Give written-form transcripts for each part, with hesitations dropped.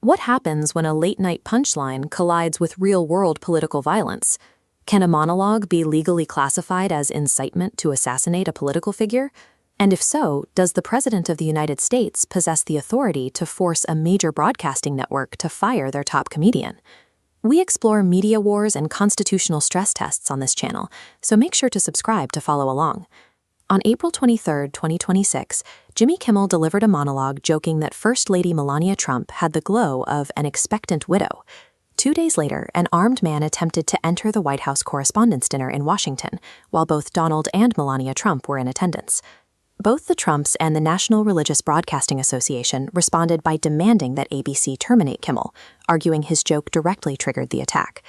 What happens when a late-night punchline collides with real-world political violence? Can a monologue be legally classified as incitement to assassinate a political figure? And if so, does the President of the United States possess the authority to force a major broadcasting network to fire their top comedian? We explore media wars and constitutional stress tests on this channel, so make sure to subscribe to follow along. On April 23, 2026, Jimmy Kimmel delivered a monologue joking that First Lady Melania Trump had the glow of an expectant widow. 2 days later, an armed man attempted to enter the White House Correspondents Dinner in Washington, while both Donald and Melania Trump were in attendance. Both the Trumps and the National Religious Broadcasting Association responded by demanding that ABC terminate Kimmel, arguing his joke directly triggered the attack.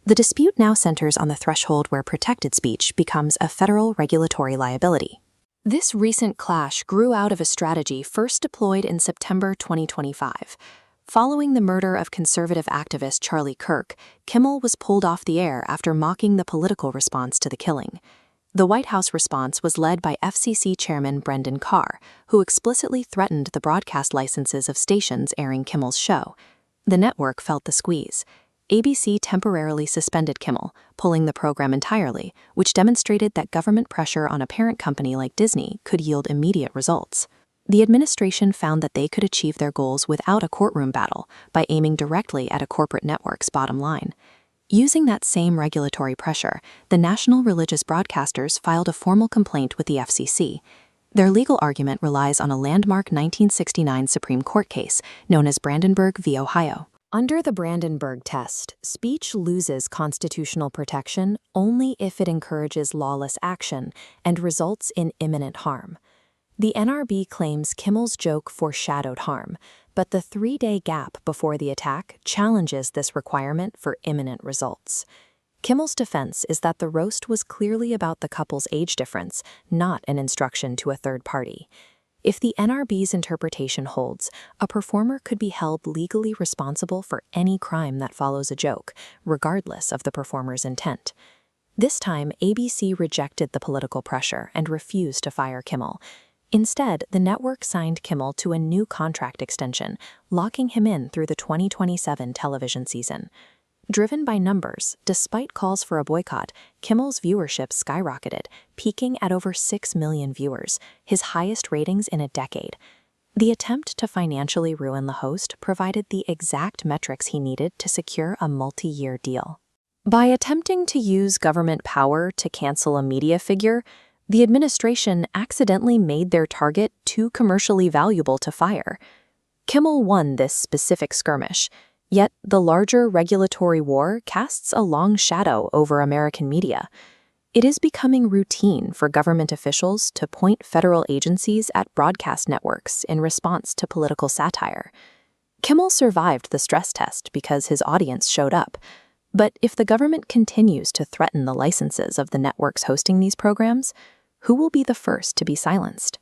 The dispute now centers on the threshold where protected speech becomes a federal regulatory liability. This recent clash grew out of a strategy first deployed in September 2025. Following the murder of conservative activist Charlie Kirk, Kimmel was pulled off the air after mocking the political response to the killing. The White House response was led by FCC Chairman Brendan Carr, who explicitly threatened the broadcast licenses of stations airing Kimmel's show. The network felt the squeeze. ABC temporarily suspended Kimmel, pulling the program entirely, which demonstrated that government pressure on a parent company like Disney could yield immediate results. The administration found that they could achieve their goals without a courtroom battle by aiming directly at a corporate network's bottom line. Using that same regulatory pressure, the National Religious Broadcasters filed a formal complaint with the FCC. Their legal argument relies on a landmark 1969 Supreme Court case known as Brandenburg v. Ohio. Under the Brandenburg test, speech loses constitutional protection only if it encourages lawless action and results in imminent harm. The NRB claims Kimmel's joke foreshadowed harm, but the 3-day gap before the attack challenges this requirement for imminent results. Kimmel's defense is that the roast was clearly about the couple's age difference, not an instruction to a third party. If the NRB's interpretation holds, a performer could be held legally responsible for any crime that follows a joke, regardless of the performer's intent. This time, ABC rejected the political pressure and refused to fire Kimmel. Instead, the network signed Kimmel to a new contract extension, locking him in through the 2027 television season. Driven by numbers, despite calls for a boycott, Kimmel's viewership skyrocketed, peaking at over 6 million viewers, his highest ratings in a decade. The attempt to financially ruin the host provided the exact metrics he needed to secure a multi-year deal. By attempting to use government power to cancel a media figure, the administration accidentally made their target too commercially valuable to fire. Kimmel won this specific skirmish. Yet, the larger regulatory war casts a long shadow over American media. It is becoming routine for government officials to point federal agencies at broadcast networks in response to political satire. Kimmel survived the stress test because his audience showed up. But if the government continues to threaten the licenses of the networks hosting these programs, who will be the first to be silenced?